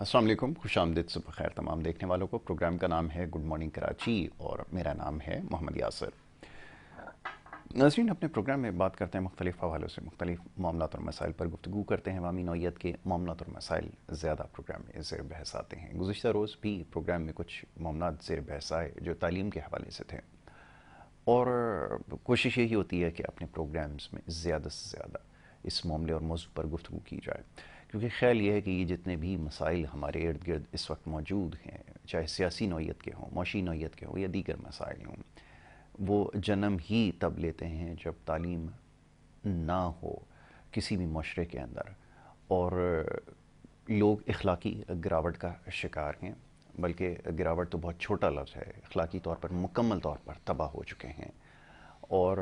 السلام علیکم، خوش آمدید، صبح خیر تمام دیکھنے والوں کو۔ پروگرام کا نام ہے گڈ مارننگ کراچی اور میرا نام ہے محمد یاسر۔ ناظرین، اپنے پروگرام میں بات کرتے ہیں مختلف حوالوں سے، مختلف معاملات اور مسائل پر گفتگو کرتے ہیں۔ عوامی نوعیت کے معاملات اور مسائل زیادہ پروگرام میں زیر بحث آتے ہیں۔ گزشتہ روز بھی پروگرام میں کچھ معاملات زیر بحث آئے جو تعلیم کے حوالے سے تھے، اور کوشش یہی ہوتی ہے کہ اپنے پروگرامز میں زیادہ سے زیادہ اس معاملے اور موضوع پر گفتگو کی جائے، کیونکہ خیال یہ ہے کہ یہ جتنے بھی مسائل ہمارے ارد گرد اس وقت موجود ہیں، چاہے سیاسی نوعیت کے ہوں، معاشی نوعیت کے ہوں یا دیگر مسائل ہوں، وہ جنم ہی تب لیتے ہیں جب تعلیم نہ ہو کسی بھی معاشرے کے اندر، اور لوگ اخلاقی گراوٹ کا شکار ہیں۔ بلکہ گراوٹ تو بہت چھوٹا لفظ ہے، اخلاقی طور پر مکمل طور پر تباہ ہو چکے ہیں۔ اور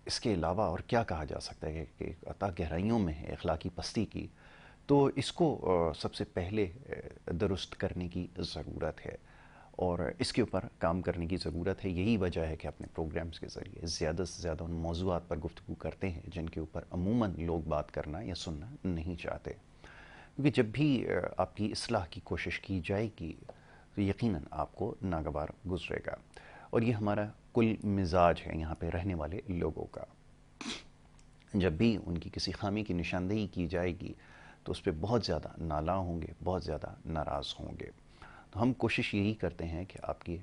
اس کے علاوہ اور کیا کہا جا سکتا ہے کہ عطا گہرائیوں میں ہے اخلاقی پستی کی، تو اس کو سب سے پہلے درست کرنے کی ضرورت ہے، اور اس کے اوپر کام کرنے کی ضرورت ہے۔ یہی وجہ ہے کہ اپنے پروگرامز کے ذریعے زیادہ سے زیادہ ان موضوعات پر گفتگو کرتے ہیں جن کے اوپر عموماً لوگ بات کرنا یا سننا نہیں چاہتے، کیونکہ جب بھی آپ کی اصلاح کی کوشش کی جائے گی تو یقیناً آپ کو ناگوار گزرے گا، اور یہ ہمارا کل مزاج ہے یہاں پہ رہنے والے لوگوں کا۔ جب بھی ان کی کسی خامی کی نشاندہی کی جائے گی تو اس پہ بہت زیادہ نالاں ہوں گے، بہت زیادہ ناراض ہوں گے۔ تو ہم کوشش یہی کرتے ہیں کہ آپ کی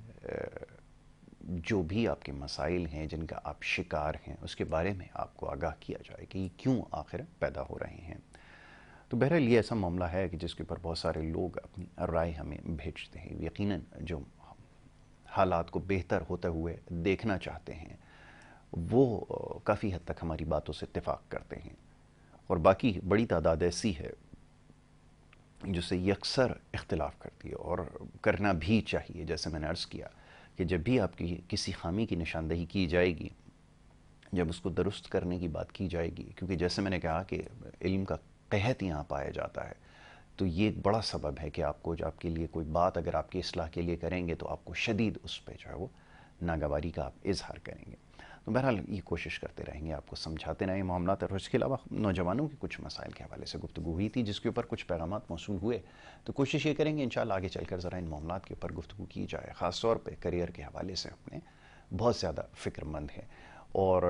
جو بھی آپ کے مسائل ہیں جن کا آپ شکار ہیں اس کے بارے میں آپ کو آگاہ کیا جائے کہ یہ کیوں آخر پیدا ہو رہے ہیں۔ تو بہرحال یہ ایسا معاملہ ہے کہ جس کے اوپر بہت سارے لوگ اپنی رائے ہمیں بھیجتے ہیں۔ یقیناً جو حالات کو بہتر ہوتے ہوئے دیکھنا چاہتے ہیں وہ کافی حد تک ہماری باتوں سے اتفاق کرتے ہیں، اور باقی بڑی تعداد ایسی ہے جس سے یکسر اختلاف کرتی ہے، اور کرنا بھی چاہیے۔ جیسے میں نے عرض کیا کہ جب بھی آپ کی کسی خامی کی نشاندہی کی جائے گی، جب اس کو درست کرنے کی بات کی جائے گی، کیونکہ جیسے میں نے کہا کہ علم کا قحط یہاں پایا جاتا ہے، تو یہ ایک بڑا سبب ہے کہ آپ کو جو آپ کے لیے کوئی بات اگر آپ کی اصلاح کے لیے کریں گے تو آپ کو شدید اس پہ جو ہے وہ ناگواری کا آپ اظہار کریں گے۔ تو بہرحال یہ کوشش کرتے رہیں گے، آپ کو سمجھاتے رہیں معاملات۔ اور اس کے علاوہ نوجوانوں کے کچھ مسائل کے حوالے سے گفتگو ہوئی تھی جس کے اوپر کچھ پیغامات موصول ہوئے، تو کوشش یہ کریں گے انشاءاللہ آگے چل کر ذرا ان معاملات کے اوپر گفتگو کی جائے، خاص طور پہ کریئر کے حوالے سے اپنے بہت زیادہ فکر مند ہیں، اور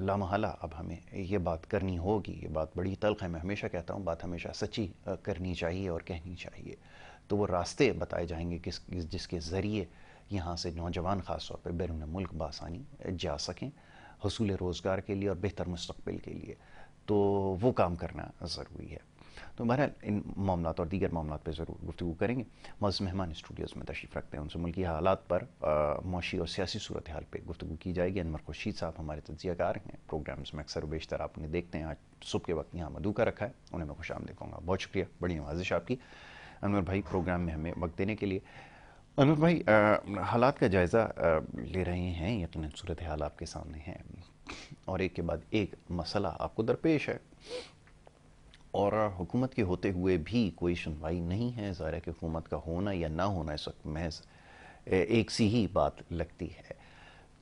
لامحالہ اب ہمیں یہ بات کرنی ہوگی۔ یہ بات بڑی تلخ ہے، میں ہمیشہ کہتا ہوں بات ہمیشہ سچی کرنی چاہیے اور کہنی چاہیے۔ تو وہ راستے بتائے جائیں گے جس کے ذریعے یہاں سے نوجوان خاص طور پہ بیرون ملک بآسانی جا سکیں حصول روزگار کے لیے اور بہتر مستقبل کے لیے، تو وہ کام کرنا ضروری ہے۔ تو بہرحال ان معاملات اور دیگر معاملات پہ ضرور گفتگو کریں گے۔ معزز مہمان اسٹوڈیوز میں تشریف رکھتے ہیں، ان سے ملکی حالات پر، معاشی اور سیاسی صورتحال پہ گفتگو کی جائے گی۔ انور خورشید صاحب ہمارے تجزیہ کار ہیں، پروگرامز میں اکثر و بیشتر آپ انہیں دیکھتے ہیں۔ آج صبح کے وقت یہاں مدعو کا رکھا ہے، انہیں میں خوش آمدید کہوں گا۔ بہت شکریہ، بڑی نوازش آپ کی انور بھائی پروگرام میں ہمیں وقت دینے کے لیے۔ انور بھائی، حالات کا جائزہ لے رہے ہیں، یقیناً صورتحال آپ کے سامنے ہے، اور ایک کے بعد ایک مسئلہ آپ کو درپیش ہے، اور حکومت کے ہوتے ہوئے بھی کوئی سنوائی نہیں ہے۔ ظاہر ہے کہ حکومت کا ہونا یا نہ ہونا اس وقت محض ایک سی ہی بات لگتی ہے۔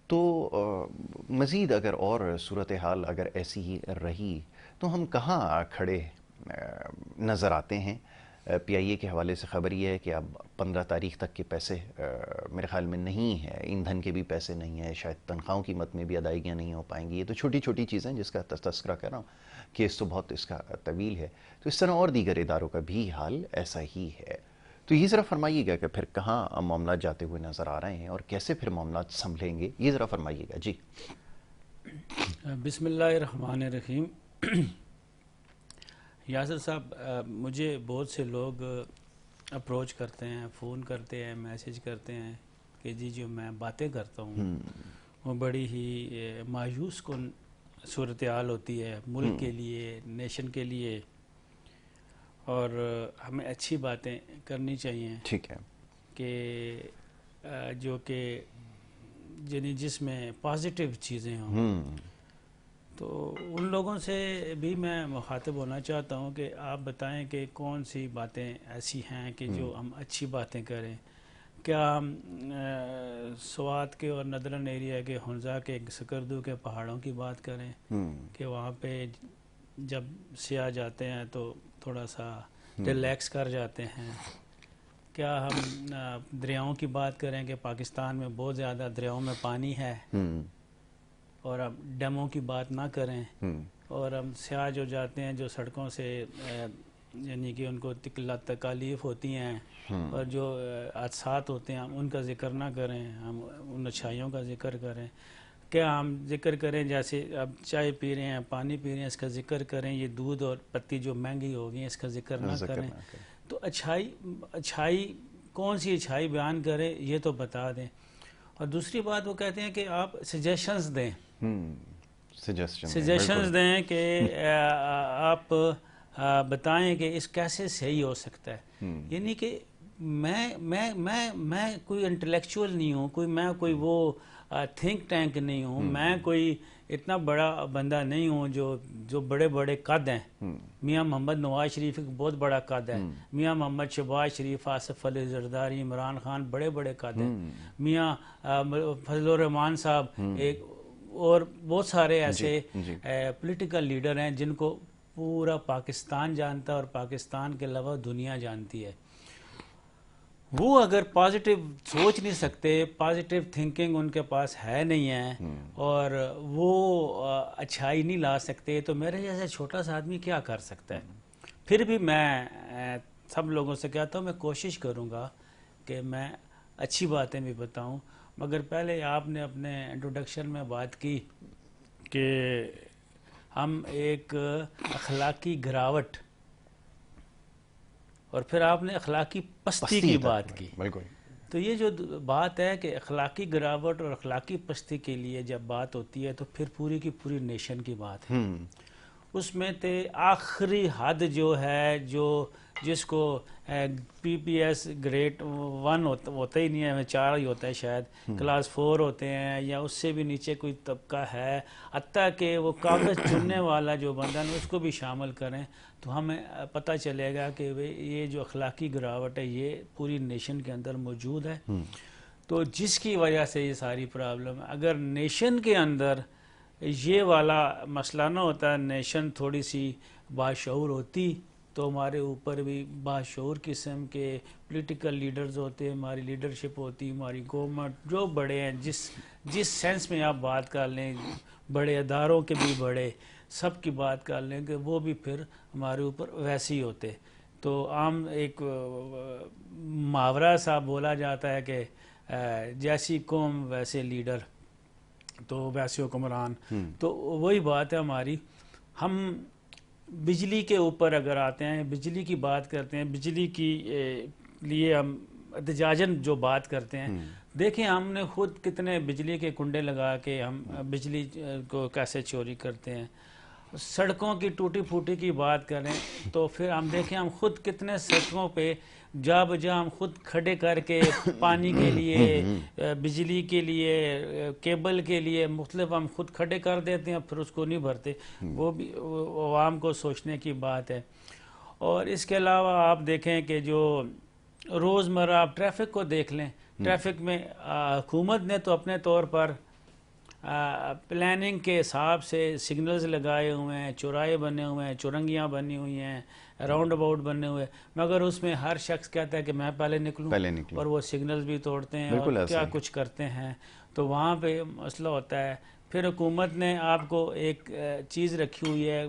تو مزید اگر اور صورتحال اگر ایسی ہی رہی تو ہم کہاں کھڑے نظر آتے ہیں؟ پی آئی اے کے حوالے سے خبر یہ ہے کہ اب 15 تاریخ تک کے پیسے میرے خیال میں نہیں ہے، ایندھن کے بھی پیسے نہیں ہیں، شاید تنخواہوں کی مد میں بھی ادائیگیاں نہیں ہو پائیں گی۔ یہ تو چھوٹی چھوٹی چیزیں جس کا تذکرہ کر رہا ہوں، کیس تو بہت اس کا طویل ہے۔ تو اس طرح اور دیگر اداروں کا بھی حال ایسا ہی ہے۔ تو یہ ذرا فرمائیے گا کہ پھر کہاں معاملات جاتے ہوئے نظر آ رہے ہیں اور کیسے پھر معاملات سنبھلیں گے، یہ ذرا فرمائیے گا جی۔ بسم اللہ الرحمن الرحیم۔ یاسر صاحب، مجھے بہت سے لوگ اپروچ کرتے ہیں، فون کرتے ہیں، میسیج کرتے ہیں کہ جی جو میں باتیں کرتا ہوں وہ بڑی ہی مایوس کن صورتحال ہوتی ہے ملک کے لیے، نیشن کے لیے، اور ہمیں اچھی باتیں کرنی چاہیے ٹھیک ہے، کہ جو کہ یعنی جس میں پازیٹیو چیزیں ہوں۔ تو ان لوگوں سے بھی میں مخاطب ہونا چاہتا ہوں کہ آپ بتائیں کہ کون سی باتیں ایسی ہیں کہ جو ہم اچھی باتیں کریں۔ کیا ہم سوات کے اور ندرن ایریا کے ہنزا کے سکردو کے پہاڑوں کی بات کریں کہ وہاں پہ جب سیاح جاتے ہیں تو تھوڑا سا ریلیکس کر جاتے ہیں. کیا ہم دریاؤں کی بات کریں کہ پاکستان میں بہت زیادہ دریاؤں میں پانی ہے اور اب ڈیموں کی بات نہ کریں, اور ہم سیاح جو جاتے ہیں جو سڑکوں سے یعنی کہ ان کو تکالیف ہوتی ہیں اور جو حادثات ہوتے ہیں ہم ان کا ذکر نہ کریں, ہم ان اچھائیوں کا ذکر کریں. کیا ہم ذکر کریں جیسے اب چائے پی رہے ہیں, پانی پی رہے ہیں, اس کا ذکر کریں, یہ دودھ اور پتی جو مہنگی ہو گئی ہیں اس کا ذکر نہ کریں. تو اچھائی کون سی اچھائی بیان کریں یہ تو بتا دیں. اور دوسری بات وہ کہتے ہیں کہ آپ سجیشنز دیں, سجیشنز دیں کہ آپ بتائیں کہ اس کیسے صحیح ہو سکتا ہے. یعنی کہ میں کوئی انٹلیکچوئل نہیں ہوں, میں کوئی وہ تھنک ٹینک نہیں ہوں, میں کوئی اتنا بڑا بندہ نہیں ہوں جو بڑے بڑے قد ہیں. میاں محمد نواز شریف ایک بہت بڑا قد ہے, میاں محمد شہباز شریف, آصف علی زرداری, عمران خان بڑے بڑے قد ہیں, میاں فضل الرحمان صاحب ایک, اور بہت سارے ایسے پولیٹیکل لیڈر ہیں جن کو پورا پاکستان جانتا ہے اور پاکستان کے علاوہ دنیا جانتی ہے. وہ اگر پازیٹیو سوچ نہیں سکتے, پازیٹیو تھنکنگ ان کے پاس ہے نہیں ہے, اور وہ اچھائی نہیں لا سکتے, تو میرے جیسا چھوٹا سا آدمی کیا کر سکتا ہے. پھر بھی میں سب لوگوں سے کہتا ہوں میں کوشش کروں گا کہ میں اچھی باتیں بھی بتاؤں. مگر پہلے آپ نے اپنے انٹروڈکشن میں بات کی کہ ہم ایک اخلاقی گراوٹ, اور پھر آپ نے اخلاقی پستی کی بات کی. تو یہ جو بات ہے کہ اخلاقی گراوٹ اور اخلاقی پستی کے لیے جب بات ہوتی ہے تو پھر پوری کی پوری نیشن کی بات ہے. اس میں آخری حد جو ہے جس کو پی پی ایس گریڈ 1 ہوتا ہی نہیں ہے, 4 ہی ہوتا ہے شاید, کلاس 4 ہوتے ہیں یا اس سے بھی نیچے کوئی طبقہ ہے, حتیٰ کہ وہ کاغذ چننے والا جو بندہ ہے اس کو بھی شامل کریں تو ہمیں پتہ چلے گا کہ یہ جو اخلاقی گراوٹ ہے یہ پوری نیشن کے اندر موجود ہے. تو جس کی وجہ سے یہ ساری پرابلم ہے. اگر نیشن کے اندر یہ والا مسئلہ نہ ہوتا, نیشن تھوڑی سی باشعور ہوتی, تو ہمارے اوپر بھی باشعور قسم کے پولیٹیکل لیڈرز ہوتے, ہماری لیڈرشپ ہوتی, ہماری گورنمنٹ جو بڑے ہیں, جس سینس میں آپ بات کر لیں, بڑے اداروں کے بھی بڑے سب کی بات کر لیں کہ وہ بھی پھر ہمارے اوپر ویسے ہی ہوتے. تو عام ایک محاورہ سا بولا جاتا ہے کہ جیسی قوم ویسے لیڈر تو ویسے حکمران. تو وہی بات ہے ہماری. ہم بجلی کے اوپر اگر آتے ہیں, بجلی کی بات کرتے ہیں, بجلی کی لیے ہم احتجاجاً جو بات کرتے ہیں, دیکھیں ہم نے خود کتنے بجلی کے کنڈے لگا کے ہم بجلی کو کیسے چوری کرتے ہیں. سڑکوں کی ٹوٹی پھوٹی کی بات کریں تو پھر ہم دیکھیں ہم خود کتنے سڑکوں پہ جا بجا ہم خود کھڑے کر کے پانی کے لیے, بجلی کے لیے, کیبل کے لیے مختلف ہم خود کھڑے کر دیتے ہیں, پھر اس کو نہیں بھرتے. وہ بھی عوام کو سوچنے کی بات ہے. اور اس کے علاوہ آپ دیکھیں کہ جو روزمرہ آپ ٹریفک کو دیکھ لیں, ٹریفک میں حکومت نے تو اپنے طور پر پلاننگ کے حساب سے سگنلز لگائے ہوئے ہیں, چوراہے بنے ہوئے ہیں, چورنگیاں بنی ہوئی ہیں, راؤنڈ اباؤٹ بنے ہوئے, مگر اس میں ہر شخص کہتا ہے کہ میں پہلے نکلوں, اور وہ سگنلز بھی توڑتے ہیں اور کیا کچھ کرتے ہیں. تو وہاں پہ مسئلہ ہوتا ہے. پھر حکومت نے آپ کو ایک چیز رکھی ہوئی ہے,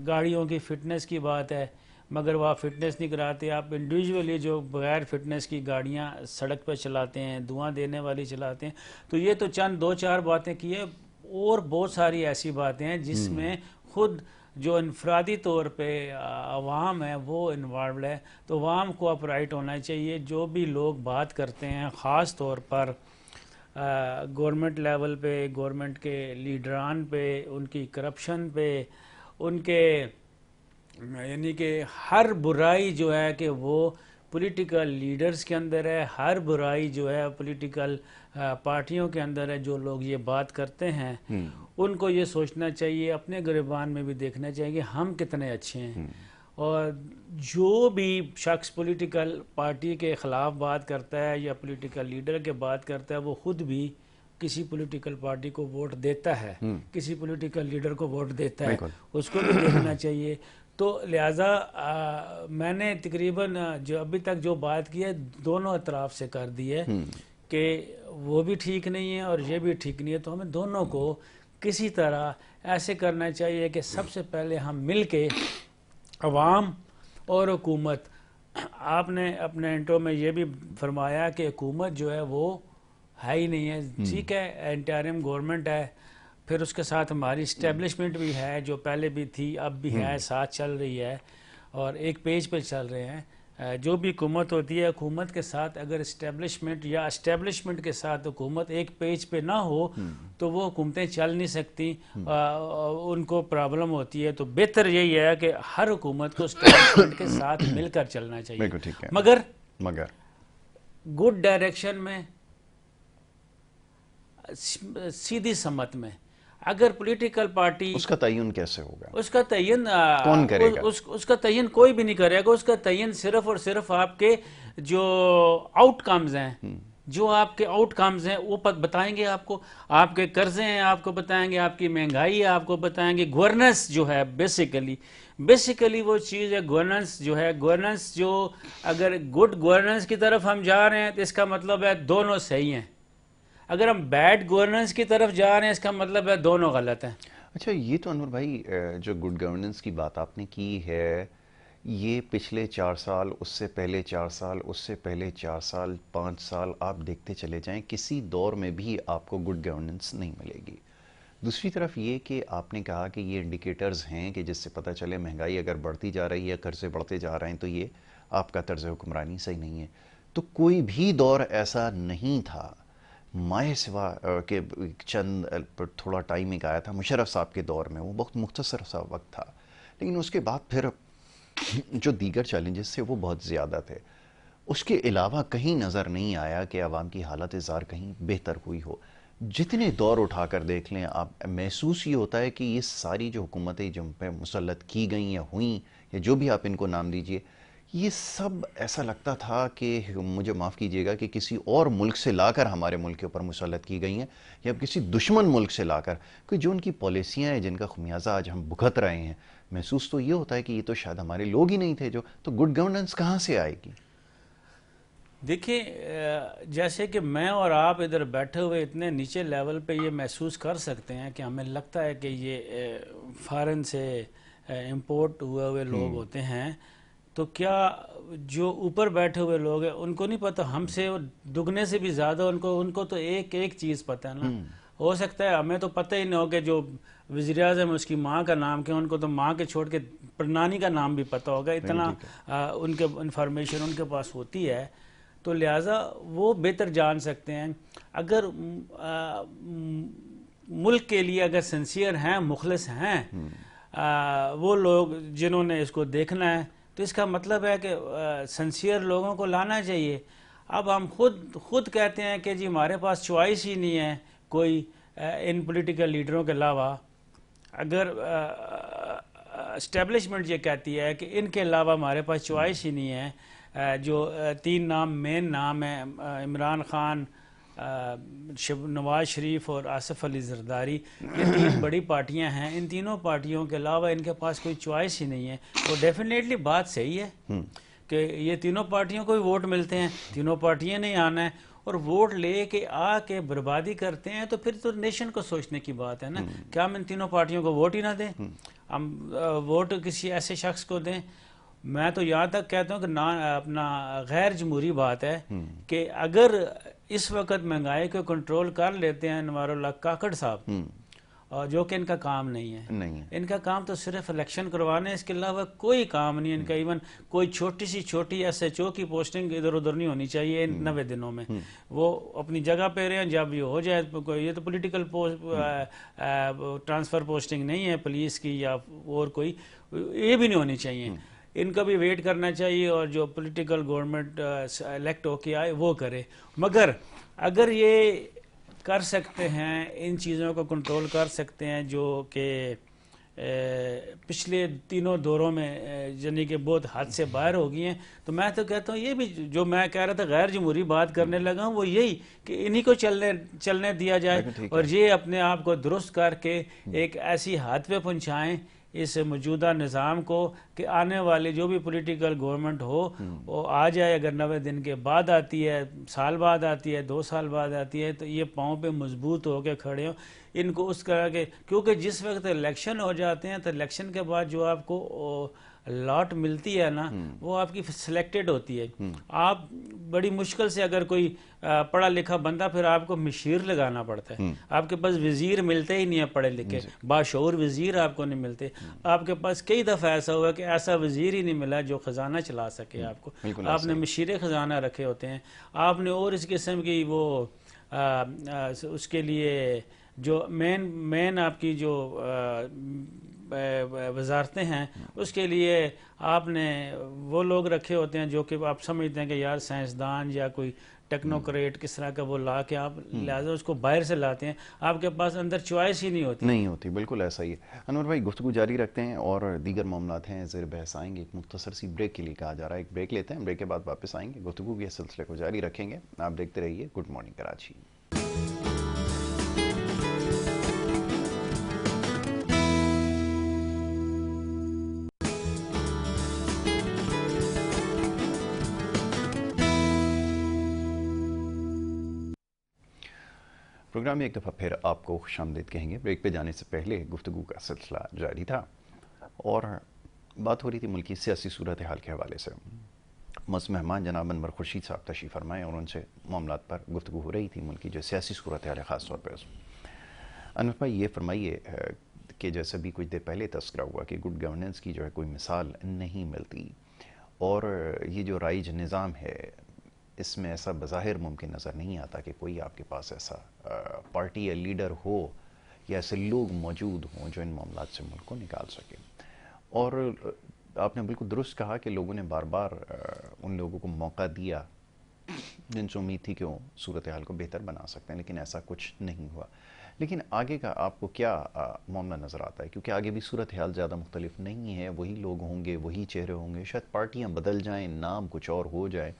گاڑیوں کی فٹنس کی بات ہے, مگر وہ آپ فٹنس نہیں کراتے. آپ انڈیویجولی جو بغیر فٹنس کی گاڑیاں سڑک پہ چلاتے ہیں, دھواں دینے والی چلاتے ہیں. تو یہ تو چند 2-4 باتیں کی ہے, اور بہت ساری ایسی باتیں ہیں جس میں خود جو انفرادی طور پہ عوام ہے وہ انوالوڈ ہے. تو عوام کو اپرائٹ ہونا چاہیے. جو بھی لوگ بات کرتے ہیں خاص طور پر گورنمنٹ لیول پہ, گورنمنٹ کے لیڈران پہ, ان کی کرپشن پہ, ان کے یعنی کہ ہر برائی جو ہے کہ وہ پولیٹیکل لیڈرز کے اندر ہے, ہر برائی جو ہے پولیٹیکل پارٹیوں کے اندر ہے. جو لوگ یہ بات کرتے ہیں ان کو یہ سوچنا چاہیے, اپنے گریبان میں بھی دیکھنا چاہیے کہ ہم کتنے اچھے ہیں. اور جو بھی شخص پولیٹیکل پارٹی کے خلاف بات کرتا ہے یا پولیٹیکل لیڈر کے بات کرتا ہے, وہ خود بھی کسی پولیٹیکل پارٹی کو ووٹ دیتا ہے, کسی پولیٹیکل لیڈر کو ووٹ دیتا ہے, اس کو بھی دیکھنا چاہیے. تو لہٰذا میں نے تقریباً جو ابھی تک جو بات کی ہے دونوں اطراف سے کر دی ہے کہ وہ بھی ٹھیک نہیں ہے اور یہ بھی ٹھیک نہیں ہے. تو ہمیں دونوں کو کسی طرح ایسے کرنا چاہیے کہ سب سے پہلے ہم مل کے عوام اور حکومت، آپ نے اپنے انٹرو میں یہ بھی فرمایا کہ حکومت جو ہے وہ ہے ہی نہیں ہے. ٹھیک ہے، انٹرم گورنمنٹ ہے، پھر اس کے ساتھ ہماری اسٹیبلشمنٹ بھی ہے جو پہلے بھی تھی اب بھی ہے، ساتھ چل رہی ہے اور ایک پیج پہ چل رہے ہیں. جو بھی حکومت ہوتی ہے، حکومت کے ساتھ اگر اسٹیبلشمنٹ یا اسٹیبلشمنٹ کے ساتھ حکومت ایک پیج پہ نہ ہو تو وہ حکومتیں چل نہیں سکتی، ان کو پرابلم ہوتی ہے. تو بہتر یہی ہے کہ ہر حکومت کو اسٹیبلشمنٹ کے ساتھ مل کر چلنا چاہیے، مگر گڈ ڈائریکشن میں، سیدھی سمت میں. اگر پولیٹیکل پارٹی، اس کا تعین کیسے ہوگا؟ اس کا تعین کون کرے گا؟ اس کا تعین کوئی بھی نہیں کرے گا. اس کا تعین صرف اور صرف آپ کے جو آؤٹ کمز ہیں، جو آپ کے آؤٹ کمز ہیں وہ بتائیں گے آپ کو. آپ کے قرضے ہیں آپ کو بتائیں گے، آپ کی مہنگائی ہے آپ کو بتائیں گے. گورننس جو ہے بیسیکلی وہ چیز ہے، گورننس جو ہے، گورننس جو اگر گڈ گورننس کی طرف ہم جا رہے ہیں تو اس کا مطلب ہے دونوں صحیح ہیں. اگر ہم بیڈ گورننس کی طرف جا رہے ہیں اس کا مطلب ہے دونوں غلط ہیں. اچھا، یہ تو انور بھائی جو گڈ گورننس کی بات آپ نے کی ہے، یہ پچھلے 4 سال، اس سے پہلے 4 سال، اس سے پہلے 4 سال، 5 سال آپ دیکھتے چلے جائیں، کسی دور میں بھی آپ کو گڈ گورننس نہیں ملے گی. دوسری طرف یہ کہ آپ نے کہا کہ یہ انڈیکیٹرز ہیں کہ جس سے پتہ چلے مہنگائی اگر بڑھتی جا رہی ہے، قرضے بڑھتے جا رہے ہیں، تو یہ آپ کا طرز حکمرانی صحیح نہیں ہے. تو کوئی بھی دور ایسا نہیں تھا مائے سوا کہ چند تھوڑا ٹائم ایک آیا تھا مشرف صاحب کے دور میں، وہ بہت مختصر سا وقت تھا، لیکن اس کے بعد پھر جو دیگر چیلنجز تھے وہ بہت زیادہ تھے. اس کے علاوہ کہیں نظر نہیں آیا کہ عوام کی حالت زار کہیں بہتر ہوئی ہو. جتنے دور اٹھا کر دیکھ لیں آپ، محسوس یہ ہوتا ہے کہ یہ ساری جو حکومتیں جن پہ مسلط کی گئیں یا ہوئیں یا جو بھی آپ ان کو نام دیجئے، یہ سب ایسا لگتا تھا کہ مجھے معاف کیجئے گا کہ کسی اور ملک سے لا کر ہمارے ملک کے اوپر مسلط کی گئی ہیں، یا کسی دشمن ملک سے لا کر، کہ جو ان کی پالیسیاں ہیں جن کا خمیازہ آج ہم بھگت رہے ہیں. محسوس تو یہ ہوتا ہے کہ یہ تو شاید ہمارے لوگ ہی نہیں تھے جو. تو گڈ گورننس کہاں سے آئے گی؟ دیکھیں، جیسے کہ میں اور آپ ادھر بیٹھے ہوئے اتنے نیچے لیول پہ یہ محسوس کر سکتے ہیں کہ ہمیں لگتا ہے کہ یہ فارن سے امپورٹ ہوئے لوگ ہوتے ہیں، تو کیا جو اوپر بیٹھے ہوئے لوگ ہیں ان کو نہیں پتہ؟ ہم سے دگنے سے بھی زیادہ ان کو تو ایک چیز پتہ ہے نا. ہو سکتا ہے ہمیں تو پتہ ہی نہیں ہو کہ جو وزیر اعظم اس کی ماں کا نام کیا، ان کو تو ماں کے چھوڑ کے پرنانی کا نام بھی پتہ ہوگا. اتنا ان کے انفارمیشن ان کے پاس ہوتی ہے، تو لہٰذا وہ بہتر جان سکتے ہیں. اگر ملک کے لیے اگر سنسیئر ہیں، مخلص ہیں وہ لوگ جنہوں نے اس کو دیکھنا ہے، تو اس کا مطلب ہے کہ سنسیئر لوگوں کو لانا چاہیے. اب ہم خود کہتے ہیں کہ جی ہمارے پاس چوائس ہی نہیں ہے کوئی ان پولیٹیکل لیڈروں کے علاوہ. اگر اسٹیبلشمنٹ یہ کہتی ہے کہ ان کے علاوہ ہمارے پاس چوائس ہی نہیں ہے، جو 3 نام مین نام ہیں، عمران خان، نواز شریف اور آصف علی زرداری، یہ 3 بڑی پارٹیاں ہیں. ان تینوں پارٹیوں کے علاوہ ان کے پاس کوئی چوائس ہی نہیں ہے. وہ ڈیفینیٹلی بات صحیح ہے کہ یہ تینوں پارٹیوں کو ہی ووٹ ملتے ہیں، تینوں پارٹیاں نہیں آنا ہے، اور ووٹ لے کے آ کے بربادی کرتے ہیں. تو پھر تو نیشن کو سوچنے کی بات ہے نا، کیا ہم ان تینوں پارٹیوں کو ووٹ ہی نہ دیں، ہم ووٹ کسی ایسے شخص کو دیں. میں تو یہاں تک کہتا ہوں کہ اپنا غیر جمہوری بات ہے کہ اگر اس وقت مہنگائی کو کنٹرول کر لیتے ہیں انوار اللہ کاکڑ صاحب، جو کہ ان کا کام نہیں ہے. ان کا کام تو صرف الیکشن کروانے، اس کے علاوہ کوئی کام نہیں ان کا. ایون کوئی چھوٹی ایس ایچ او کی پوسٹنگ ادھر ادھر نہیں ہونی چاہیے ان 90 دنوں میں. وہ اپنی جگہ پہ رہے ہیں، جب یہ ہو جائے. یہ تو پولیٹیکل ٹرانسفر پوسٹنگ نہیں ہے پولیس کی یا اور کوئی، یہ بھی نہیں ہونی چاہیے. ان کا بھی ویٹ کرنا چاہیے، اور جو پولیٹیکل گورنمنٹ الیکٹ ہو کے آئے وہ کرے. مگر اگر یہ کر سکتے ہیں، ان چیزوں کو کنٹرول کر سکتے ہیں جو کہ پچھلے 3 دوروں میں یعنی کہ بہت حد سے باہر ہو گئی ہیں، تو میں تو کہتا ہوں یہ بھی جو میں کہہ رہا تھا غیر جمہوری بات کرنے لگا ہوں، وہ یہی کہ انہی کو چلنے دیا جائے، اور یہ اپنے آپ کو درست کر کے ایک ایسی حد پہ پہنچائیں اس موجودہ نظام کو کہ آنے والی جو بھی پولیٹیکل گورنمنٹ ہو وہ آ جائے، اگر 90 دن کے بعد آتی ہے، سال بعد آتی ہے، 2 سال بعد آتی ہے، تو یہ پاؤں پہ مضبوط ہو کے کھڑے ہوں. ان کو اس طرح کے، کیونکہ جس وقت الیکشن ہو جاتے ہیں تو الیکشن کے بعد جو آپ کو لاٹ ملتی ہے نا، وہ آپ کی سلیکٹڈ ہوتی ہے. آپ بڑی مشکل سے، اگر کوئی پڑھا لکھا بندہ، پھر آپ کو مشیر لگانا پڑتا ہے. آپ کے پاس وزیر ملتے ہی نہیں ہیں پڑھے لکھے، باشعور وزیر آپ کو نہیں ملتے. آپ کے پاس کئی دفعہ ایسا ہوا کہ ایسا وزیر ہی نہیں ملا جو خزانہ چلا سکے آپ کو. آپ نے مشیر خزانہ رکھے ہوتے ہیں، آپ نے اور اس قسم کی وہ اس کے لیے جو مین آپ کی جو وزارتیں ہیں، اس کے لیے آپ نے وہ لوگ رکھے ہوتے ہیں جو کہ آپ سمجھتے ہیں کہ یار سائنسدان یا کوئی ٹیکنوکریٹ کس طرح کا، وہ لا کے آپ لہٰذا اس کو باہر سے لاتے ہیں. آپ کے پاس اندر چوائس ہی نہیں ہوتی. بالکل ایسا ہی ہے. انور بھائی، گفتگو جاری رکھتے ہیں اور دیگر معاملات ہیں زیر بحث آئیں گے. ایک مختصر سی بریک کے لیے کہا جا رہا ہے، ایک بریک لیتے ہیں، بریک کے بعد واپس آئیں گے، گفتگو کے سلسلے کو جاری رکھیں گے. آپ دیکھتے رہیے گڈ مارننگ کراچی. پروگرام میں ایک دفعہ پھر آپ کو خوش آمدید کہیں گے. بریک پہ جانے سے پہلے گفتگو کا سلسلہ جاری تھا اور بات ہو رہی تھی ملکی سیاسی صورتحال کے حوالے سے. مہمان جناب انور خورشید صاحب تشریف فرمائے اور ان سے معاملات پر گفتگو ہو رہی تھی، ملکی جو سیاسی صورتحال ہے خاص طور پر. انور بھائی، یہ فرمائیے کہ جیسے بھی کچھ دیر پہلے تذکرہ ہوا کہ گڈ گورننس کی جو ہے کوئی مثال نہیں ملتی، اور یہ جو رائج نظام ہے اس میں ایسا بظاہر ممکن نظر نہیں آتا کہ کوئی آپ کے پاس ایسا پارٹی یا لیڈر ہو یا ایسے لوگ موجود ہوں جو ان معاملات سے ملک کو نکال سکے. اور آپ نے بالکل درست کہا کہ لوگوں نے بار بار ان لوگوں کو موقع دیا جن سے امید تھی کہ وہ صورتحال کو بہتر بنا سکتے ہیں، لیکن ایسا کچھ نہیں ہوا. لیکن آگے کا آپ کو کیا معاملہ نظر آتا ہے؟ کیونکہ آگے بھی صورتحال زیادہ مختلف نہیں ہے، وہی لوگ ہوں گے، وہی چہرے ہوں گے، شاید پارٹیاں بدل جائیں، نام کچھ اور ہو جائے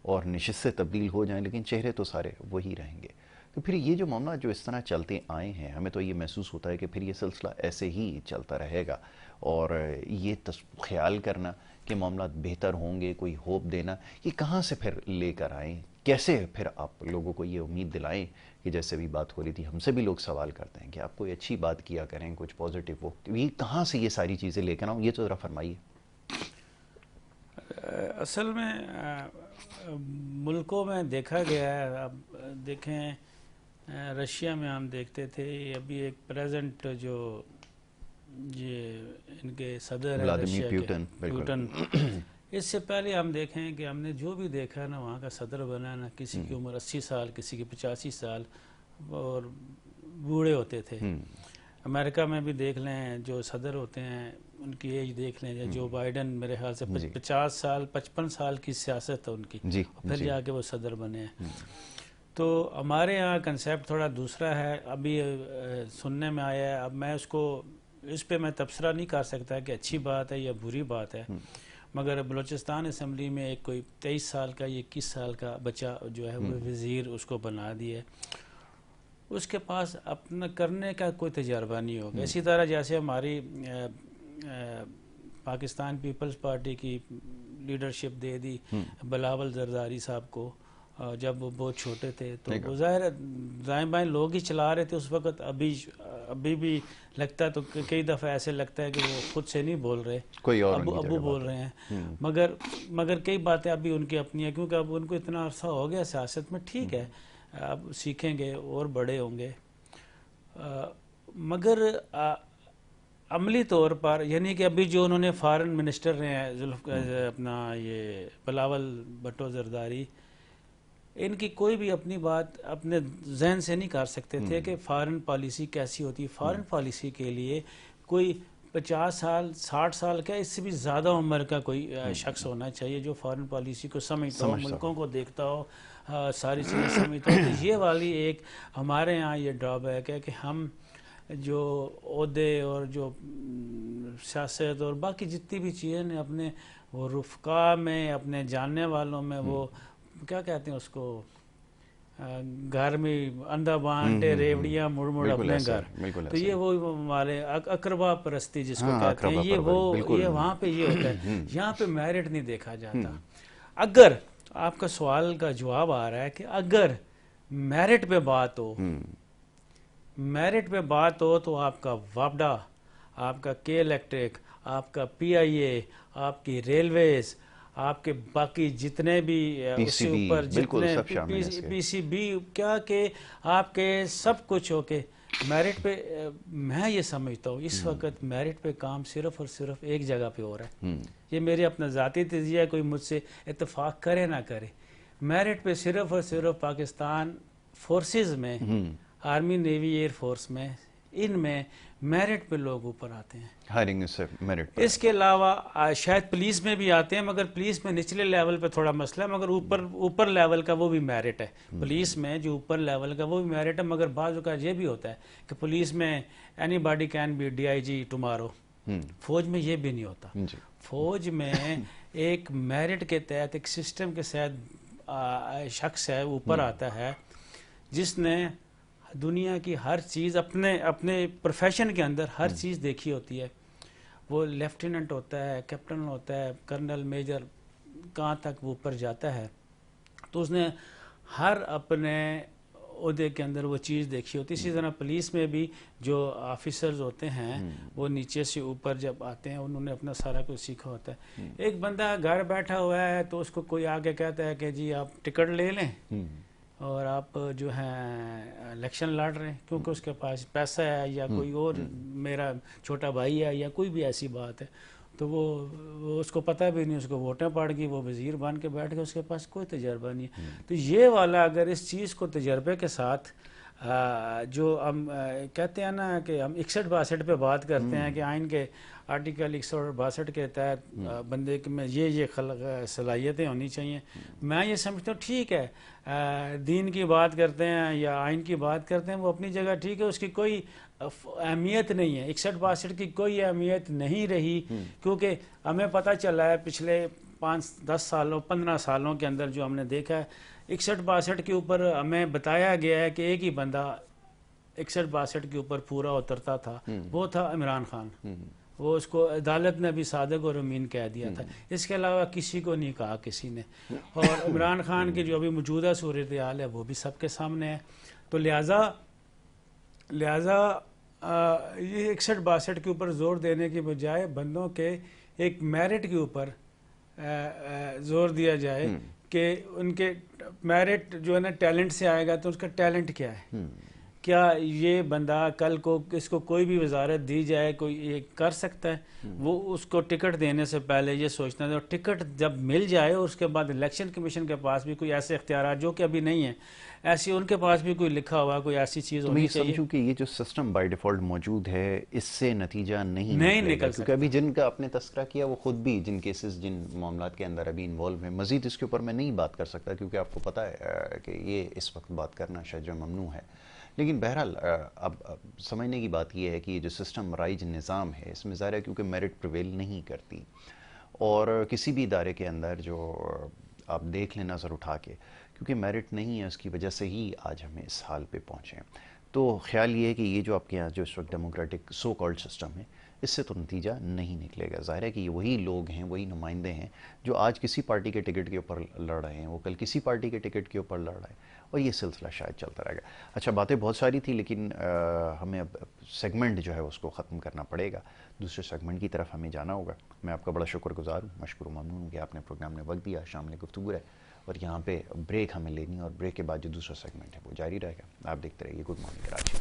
اور نشستیں تبدیل ہو جائیں، لیکن چہرے تو سارے وہی رہیں گے. تو پھر یہ جو معاملہ جو اس طرح چلتے آئے ہیں، ہمیں تو یہ محسوس ہوتا ہے کہ پھر یہ سلسلہ ایسے ہی چلتا رہے گا. اور یہ خیال کرنا کہ معاملات بہتر ہوں گے، کوئی ہوپ دینا، یہ کہاں سے پھر لے کر آئیں؟ کیسے پھر آپ لوگوں کو یہ امید دلائیں کہ جیسے بھی بات ہو رہی تھی، ہم سے بھی لوگ سوال کرتے ہیں کہ آپ کوئی اچھی بات کیا کریں، کچھ پازیٹیو ہو، یہ کہاں سے یہ ساری چیزیں لے کر آؤں؟ یہ تو ذرا فرمائیے. اصل میں ملکوں میں دیکھا گیا ہے، اب دیکھیں رشیا میں ہم دیکھتے تھے، ابھی ایک پریزنٹ جو یہ ان کے صدر ہے رشیا کے، پیوٹن، اس سے پہلے ہم دیکھیں کہ ہم نے جو بھی دیکھا نا وہاں کا صدر بنا نا، کسی کی عمر 80 سال، کسی کی 85 سال، اور بوڑھے ہوتے تھے. امریکہ میں بھی دیکھ لیں جو صدر ہوتے ہیں ان کی ایج دیکھ لیں، جو بائیڈن میرے خیال سے 50 سال 55 سال کی سیاست ہے ان کی، پھر جا کے وہ صدر بنے ہیں. تو ہمارے یہاں کنسیپٹ تھوڑا دوسرا ہے، ابھی سننے میں آیا ہے. اب میں اس پہ میں تبصرہ نہیں کر سکتا کہ اچھی بات ہے یا بری بات ہے، مگر بلوچستان اسمبلی میں ایک کوئی 23 سال کا یا 21 سال کا بچہ جو ہے وہ وزیر اس کو بنا دیا. اس کے پاس اپنا کرنے کا کوئی تجربہ نہیں ہوگا. اسی طرح جیسے ہماری پاکستان پیپلز پارٹی کی لیڈرشپ دے دی بلاول زرداری صاحب کو جب وہ بہت چھوٹے تھے، تو وہ ظاہر ہے دائیں بائیں لوگ ہی چلا رہے تھے اس وقت. ابھی بھی لگتا ہے، تو کئی دفعہ ایسے لگتا ہے کہ وہ خود سے نہیں بول رہے، ابو بول رہے ہیں. مگر کئی باتیں ابھی ان کی اپنی ہیں، کیونکہ اب ان کو اتنا عرصہ ہو گیا سیاست میں. ٹھیک ہے، اب سیکھیں گے اور بڑے ہوں گے. مگر عملی طور پر یعنی کہ ابھی جو انہوں نے فارن منسٹر رہے ہیں اپنا یہ بلاول بھٹو زرداری، ان کی کوئی بھی اپنی بات اپنے ذہن سے نہیں کر سکتے تھے کہ فارن پالیسی کیسی ہوتی ہے. فارن پالیسی کے لیے کوئی 50 سال 60 سال کا، اس سے بھی زیادہ عمر کا کوئی شخص ہونا چاہیے جو فارن پالیسی کو سمجھتا ہو، ملکوں کو دیکھتا ہو، ساری چیزیں سمجھتا ہو. تو یہ والی ایک ہمارے ہاں یہ ڈرا بیک ہے کہ ہم جو عہدے اور جو سیاست اور باقی جتنی بھی چیزیں نے اپنے وہ رفقا میں، اپنے جاننے والوں میں، وہ کیا کہتے ہیں اس کو، گھر میں اندھا بانٹے ریوڑیاں مڑ مڑ اپنے گھر. تو یہ وہ ہمارے اقربا پرستی جس کو کہتے ہیں, یہ وہ یہ وہاں پہ یہ ہوتا ہے. یہاں پہ میرٹ نہیں دیکھا جاتا. اگر آپ کا سوال کا جواب آ رہا ہے کہ اگر میرٹ پہ بات ہو, میرٹ پہ بات ہو تو آپ کا واپڈا, آپ کا کے الیکٹرک, آپ کا پی آئی اے, آپ کی ریلویز, آپ کے باقی جتنے بھی اس سے اوپر جتنے پی سی بی کیا کہ آپ کے سب کچھ ہو کے میرٹ پہ, میں یہ سمجھتا ہوں اس وقت میرٹ پہ کام صرف اور صرف ایک جگہ پہ ہو رہا ہے. یہ میرے اپنا ذاتی تجزیہ ہے, کوئی مجھ سے اتفاق کرے نہ کرے. میرٹ پہ صرف اور صرف پاکستان فورسز میں, آرمی نیوی ایئر فورس میں, ان میں میرٹ پہ لوگ اوپر آتے ہیں. ہائرنگ سے میرٹ پر. اس کے علاوہ شاید پولیس میں بھی آتے ہیں, مگر پولیس میں نچلے لیول پہ تھوڑا مسئلہ ہے, مگر اوپر لیول کا وہ بھی میرٹ ہے. پولیس میں جو اوپر لیول کا وہ بھی میرٹ ہے, مگر بعض اوقات یہ بھی ہوتا ہے کہ پولیس میں anybody can be D I G tomorrow. فوج میں یہ بھی نہیں ہوتا. فوج میں ایک میرٹ کے تحت ایک سسٹم کے ساتھ شخص ہے اوپر آتا ہے جس نے دنیا کی ہر چیز اپنے پروفیشن کے اندر ہر چیز دیکھی ہوتی ہے. وہ لیفٹیننٹ ہوتا ہے, کیپٹن ہوتا ہے, کرنل, میجر, کہاں تک وہ اوپر جاتا ہے. تو اس نے ہر اپنے عہدے کے اندر وہ چیز دیکھی ہوتی ہے. اسی طرح پولیس میں بھی جو آفیسرز ہوتے ہیں وہ نیچے سے اوپر جب آتے ہیں انہوں نے اپنا سارا کچھ سیکھا ہوتا ہے. ایک بندہ گھر بیٹھا ہوا ہے تو اس کو کوئی آگے کہتا ہے کہ جی آپ ٹکٹ لے لیں اور آپ جو ہیں الیکشن لڑ رہے ہیں کیونکہ اس کے پاس پیسہ ہے یا کوئی اور میرا چھوٹا بھائی ہے یا کوئی بھی ایسی بات ہے, تو وہ اس کو پتہ بھی نہیں, اس کو ووٹیں پڑ گئی, وہ وزیر بن کے بیٹھ گئے, اس کے پاس کوئی تجربہ نہیں ہے. تو یہ والا اگر اس چیز کو تجربے کے ساتھ جو ہم کہتے ہیں نا کہ ہم 61-62 پہ بات کرتے ہیں کہ آئین کے آرٹیکل 162 کے تحت بندے میں یہ صلاحیتیں ہونی چاہیے. میں یہ سمجھتا ہوں ٹھیک ہے, دین کی بات کرتے ہیں یا آئین کی بات کرتے ہیں, وہ اپنی جگہ ٹھیک ہے, اس کی کوئی اہمیت نہیں ہے. 61-62 کی کوئی اہمیت نہیں رہی کیونکہ ہمیں پتہ چلا ہے پچھلے 5-10 سالوں 15 سالوں کے اندر جو ہم نے دیکھا ہے 61-62 کے اوپر ہمیں بتایا گیا ہے کہ ایک ہی بندہ 61-62 کے اوپر پورا اترتا تھا, وہ تھا عمران خان. وہ اس کو عدالت نے بھی صادق اور امین کہہ دیا تھا. اس کے علاوہ کسی کو نہیں کہا کسی نے. اور عمران خان کی جو ابھی موجودہ صورتحال ہے وہ بھی سب کے سامنے ہے. تو لہٰذا یہ 61-62 کے اوپر زور دینے کی بجائے بندوں کے ایک میرٹ کے اوپر زور دیا جائے کہ ان کے میرٹ جو ہے نا ٹیلنٹ سے آئے گا, تو اس کا ٹیلنٹ کیا ہے, کیا یہ بندہ کل کو اس کو کوئی بھی وزارت دی جائے کوئی یہ کر سکتا ہے. وہ اس کو ٹکٹ دینے سے پہلے یہ سوچنا ہے, ٹکٹ جب مل جائے اس کے بعد الیکشن کمیشن کے پاس بھی کوئی ایسے اختیارات جو کہ ابھی نہیں ہیں, ایسی ان کے پاس بھی کوئی لکھا ہوا کوئی ایسی چیز ہونی چاہیے. میں سمجھوں کہ یہ جو سسٹم بائی ڈیفالٹ موجود ہے اس سے نتیجہ نہیں نکل سکتا, کیونکہ ابھی جن کا آپ نے تذکرہ کیا وہ خود بھی جن کیسز جن معاملات کے اندر ابھی انوالو ہیں, مزید اس کے اوپر میں نہیں بات کر سکتا کیونکہ آپ کو پتہ ہے کہ یہ اس وقت بات کرنا شاید ممنوع ہے. لیکن بہرحال اب سمجھنے کی بات یہ ہے کہ یہ جو سسٹم رائج نظام ہے اس میں ظاہر ہے کیونکہ میرٹ پریویل نہیں کرتی, اور کسی بھی ادارے کے اندر جو آپ دیکھ لیں نظر اٹھا کے, کیونکہ میرٹ نہیں ہے اس کی وجہ سے ہی آج ہمیں اس حال پہ پہنچے ہیں. تو خیال یہ ہے کہ یہ جو آپ کے یہاں جو اس وقت ڈیموکریٹک سو کالڈ سسٹم ہے اس سے تو نتیجہ نہیں نکلے گا. ظاہر ہے کہ یہ وہی لوگ ہیں, وہی نمائندے ہیں جو آج کسی پارٹی کے ٹکٹ کے اوپر لڑ رہے ہیں, وہ کل کسی پارٹی کے ٹکٹ کے اوپر لڑ رہے ہیں, اور یہ سلسلہ شاید چلتا رہے گا. اچھا, باتیں بہت ساری تھی لیکن ہمیں اب سیگمنٹ جو ہے اس کو ختم کرنا پڑے گا. دوسرے سیگمنٹ کی طرف ہمیں جانا ہوگا. میں آپ کا بڑا شکر گزار ہوں, مشکور و ممنون ہوں کہ آپ نے پروگرام میں وقت دیا, شامل گفتگو ہے, اور یہاں پہ بریک ہمیں لینی ہے, اور بریک کے بعد جو دوسرا سیگمنٹ ہے وہ جاری رہے گا. آپ دیکھتے رہیے گڈ مارننگ کراچی.